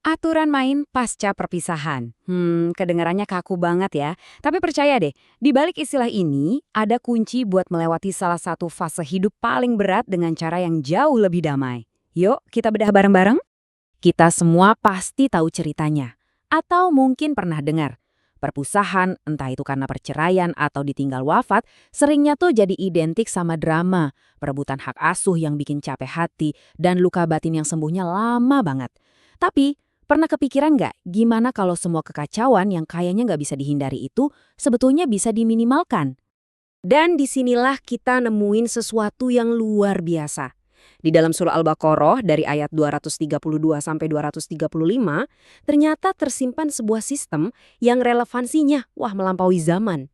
Aturan main pasca perpisahan. Kedengarannya kaku banget ya. Tapi percaya deh, di balik istilah ini ada kunci buat melewati salah satu fase hidup paling berat dengan cara yang jauh lebih damai. Yuk, kita bedah bareng-bareng. Kita semua pasti tahu ceritanya. Atau mungkin pernah dengar. Perpisahan, entah itu karena perceraian atau ditinggal wafat, seringnya tuh jadi identik sama drama, perebutan hak asuh yang bikin capek hati, dan luka batin yang sembuhnya lama banget. Tapi, pernah kepikiran nggak gimana kalau semua kekacauan yang kayaknya nggak bisa dihindari itu sebetulnya bisa diminimalkan? Dan disinilah kita nemuin sesuatu yang luar biasa. Di dalam surah Al-Baqarah dari ayat 232 sampai 235, ternyata tersimpan sebuah sistem yang relevansinya melampaui zaman.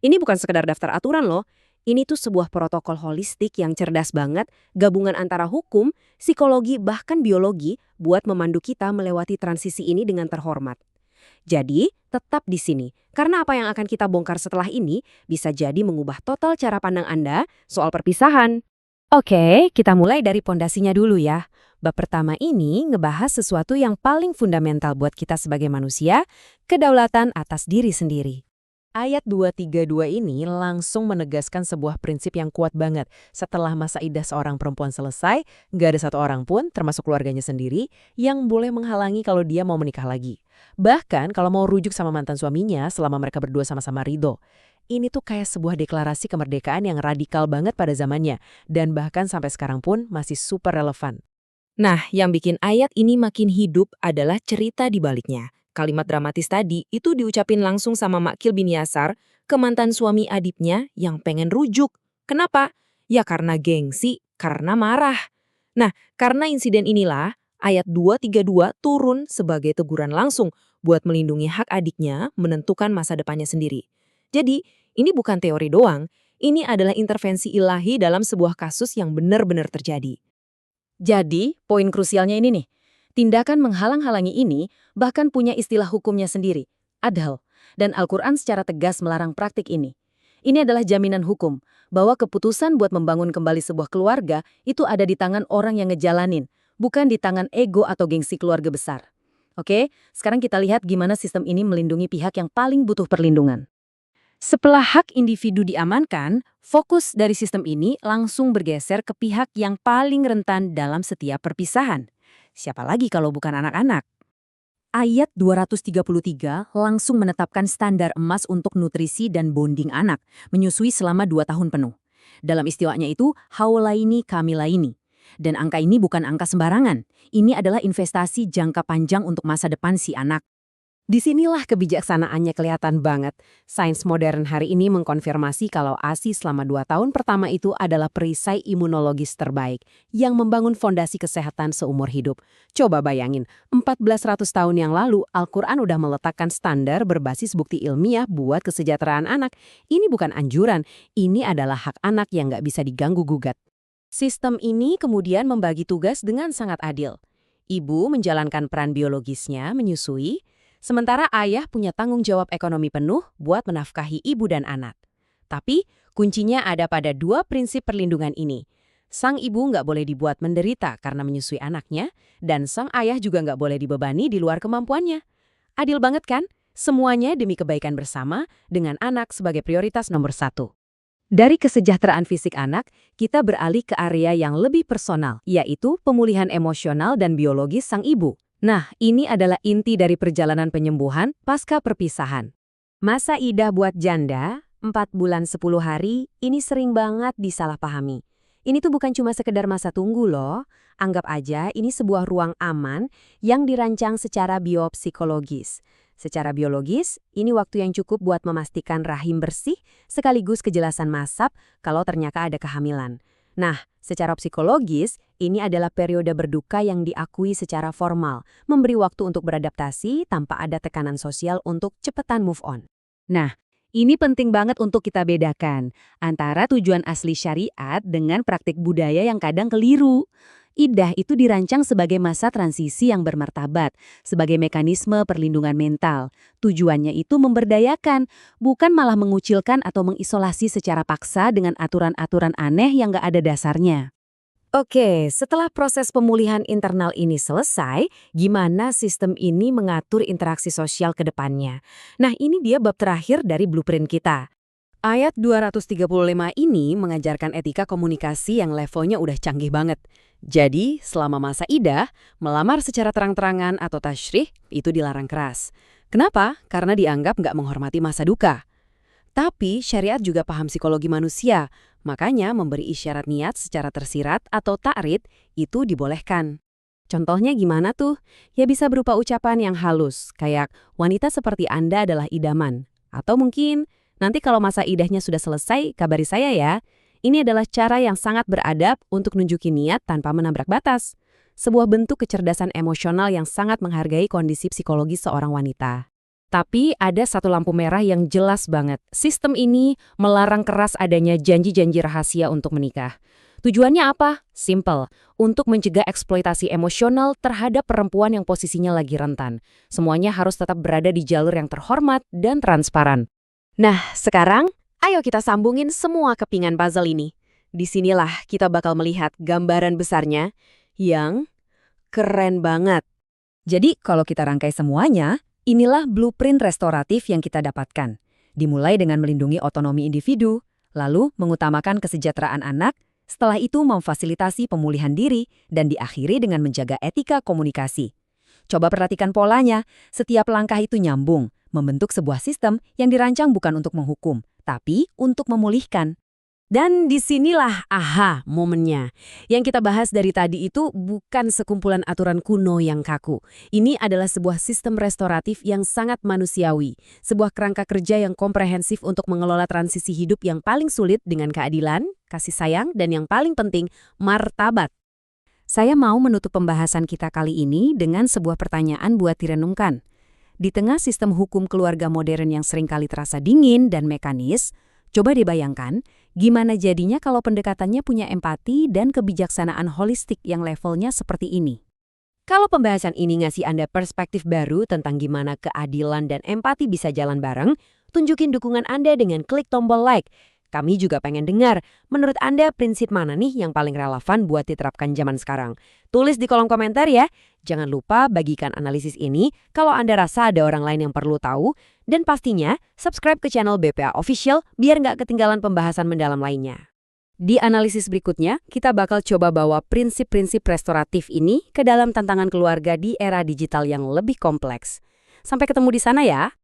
Ini bukan sekedar daftar aturan loh. Ini tuh sebuah protokol holistik yang cerdas banget, gabungan antara hukum, psikologi, bahkan biologi buat memandu kita melewati transisi ini dengan terhormat. Jadi, tetap di sini. Karena apa yang akan kita bongkar setelah ini bisa jadi mengubah total cara pandang Anda soal perpisahan. Oke, kita mulai dari pondasinya dulu ya. Bab pertama ini ngebahas sesuatu yang paling fundamental buat kita sebagai manusia, kedaulatan atas diri sendiri. Ayat 232 ini langsung menegaskan sebuah prinsip yang kuat banget. Setelah masa idah seorang perempuan selesai, nggak ada satu orang pun, termasuk keluarganya sendiri, yang boleh menghalangi kalau dia mau menikah lagi. Bahkan kalau mau rujuk sama mantan suaminya selama mereka berdua sama-sama ridho. Ini tuh kayak sebuah deklarasi kemerdekaan yang radikal banget pada zamannya, dan bahkan sampai sekarang pun masih super relevan. Nah, yang bikin ayat ini makin hidup adalah cerita di baliknya. Kalimat dramatis tadi itu diucapin langsung sama Makil bin Yasar ke mantan suami adipnya yang pengen rujuk. Kenapa? Ya karena gengsi, karena marah. Nah, karena insiden inilah, ayat 232 turun sebagai teguran langsung buat melindungi hak adiknya menentukan masa depannya sendiri. Jadi, ini bukan teori doang, ini adalah intervensi ilahi dalam sebuah kasus yang benar-benar terjadi. Jadi, poin krusialnya ini nih. Tindakan menghalang-halangi ini bahkan punya istilah hukumnya sendiri, adl, dan Al-Quran secara tegas melarang praktik ini. Ini adalah jaminan hukum, bahwa keputusan buat membangun kembali sebuah keluarga itu ada di tangan orang yang ngejalanin, bukan di tangan ego atau gengsi keluarga besar. Oke, sekarang kita lihat gimana sistem ini melindungi pihak yang paling butuh perlindungan. Setelah hak individu diamankan, fokus dari sistem ini langsung bergeser ke pihak yang paling rentan dalam setiap perpisahan. Siapa lagi kalau bukan anak-anak? Ayat 233 langsung menetapkan standar emas untuk nutrisi dan bonding anak, menyusui selama 2 tahun penuh. Dalam istiwanya itu, haulaini kamilaini. Dan angka ini bukan angka sembarangan. Ini adalah investasi jangka panjang untuk masa depan si anak. Disinilah kebijaksanaannya kelihatan banget. Sains modern hari ini mengkonfirmasi kalau ASI selama 2 tahun pertama itu adalah perisai imunologis terbaik yang membangun fondasi kesehatan seumur hidup. Coba bayangin, 1400 tahun yang lalu Al-Quran udah meletakkan standar berbasis bukti ilmiah buat kesejahteraan anak. Ini bukan anjuran, ini adalah hak anak yang nggak bisa diganggu-gugat. Sistem ini kemudian membagi tugas dengan sangat adil. Ibu menjalankan peran biologisnya menyusui, sementara ayah punya tanggung jawab ekonomi penuh buat menafkahi ibu dan anak. Tapi, kuncinya ada pada 2 prinsip perlindungan ini. Sang ibu nggak boleh dibuat menderita karena menyusui anaknya, dan sang ayah juga nggak boleh dibebani di luar kemampuannya. Adil banget kan? Semuanya demi kebaikan bersama, dengan anak sebagai prioritas nomor 1. Dari kesejahteraan fisik anak, kita beralih ke area yang lebih personal, yaitu pemulihan emosional dan biologis sang ibu. Nah, ini adalah inti dari perjalanan penyembuhan pasca perpisahan. Masa idah buat janda, 4 bulan 10 hari, ini sering banget disalahpahami. Ini tuh bukan cuma sekedar masa tunggu loh. Anggap aja ini sebuah ruang aman yang dirancang secara biopsikologis. Secara biologis, ini waktu yang cukup buat memastikan rahim bersih, sekaligus kejelasan mazhab kalau ternyata ada kehamilan. Nah, secara psikologis, ini adalah periode berduka yang diakui secara formal, memberi waktu untuk beradaptasi tanpa ada tekanan sosial untuk cepetan move on. Nah, ini penting banget untuk kita bedakan antara tujuan asli syariat dengan praktik budaya yang kadang keliru. Iddah itu dirancang sebagai masa transisi yang bermartabat, sebagai mekanisme perlindungan mental. Tujuannya itu memberdayakan, bukan malah mengucilkan atau mengisolasi secara paksa dengan aturan-aturan aneh yang nggak ada dasarnya. Oke, setelah proses pemulihan internal ini selesai, gimana sistem ini mengatur interaksi sosial ke depannya? Nah, ini dia bab terakhir dari blueprint kita. Ayat 235 ini mengajarkan etika komunikasi yang levelnya udah canggih banget. Jadi, selama masa idah, melamar secara terang-terangan atau tasyrih itu dilarang keras. Kenapa? Karena dianggap nggak menghormati masa duka. Tapi syariat juga paham psikologi manusia, makanya memberi isyarat niat secara tersirat atau ta'rid itu dibolehkan. Contohnya gimana tuh? Ya bisa berupa ucapan yang halus, kayak wanita seperti Anda adalah idaman. Atau mungkin, nanti kalau masa idahnya sudah selesai, kabari saya ya. Ini adalah cara yang sangat beradab untuk nunjukin niat tanpa menabrak batas. Sebuah bentuk kecerdasan emosional yang sangat menghargai kondisi psikologis seorang wanita. Tapi ada satu lampu merah yang jelas banget. Sistem ini melarang keras adanya janji-janji rahasia untuk menikah. Tujuannya apa? Simple, untuk mencegah eksploitasi emosional terhadap perempuan yang posisinya lagi rentan. Semuanya harus tetap berada di jalur yang terhormat dan transparan. Nah, sekarang ayo kita sambungin semua kepingan puzzle ini. Disinilah kita bakal melihat gambaran besarnya yang keren banget. Jadi kalau kita rangkai semuanya, inilah blueprint restoratif yang kita dapatkan. Dimulai dengan melindungi otonomi individu, lalu mengutamakan kesejahteraan anak, setelah itu memfasilitasi pemulihan diri, dan diakhiri dengan menjaga etika komunikasi. Coba perhatikan polanya, setiap langkah itu nyambung, membentuk sebuah sistem yang dirancang bukan untuk menghukum, tapi untuk memulihkan. Dan disinilah momennya. Yang kita bahas dari tadi itu bukan sekumpulan aturan kuno yang kaku. Ini adalah sebuah sistem restoratif yang sangat manusiawi. Sebuah kerangka kerja yang komprehensif untuk mengelola transisi hidup yang paling sulit dengan keadilan, kasih sayang, dan yang paling penting, martabat. Saya mau menutup pembahasan kita kali ini dengan sebuah pertanyaan buat direnungkan. Di tengah sistem hukum keluarga modern yang seringkali terasa dingin dan mekanis, coba dibayangkan, gimana jadinya kalau pendekatannya punya empati dan kebijaksanaan holistik yang levelnya seperti ini? Kalau pembahasan ini ngasih Anda perspektif baru tentang gimana keadilan dan empati bisa jalan bareng, tunjukin dukungan Anda dengan klik tombol like. Kami juga pengen dengar, menurut Anda prinsip mana nih yang paling relevan buat diterapkan zaman sekarang? Tulis di kolom komentar ya. Jangan lupa bagikan analisis ini kalau Anda rasa ada orang lain yang perlu tahu. Dan pastinya, subscribe ke channel BPA Official biar nggak ketinggalan pembahasan mendalam lainnya. Di analisis berikutnya, kita bakal coba bawa prinsip-prinsip restoratif ini ke dalam tantangan keluarga di era digital yang lebih kompleks. Sampai ketemu di sana ya!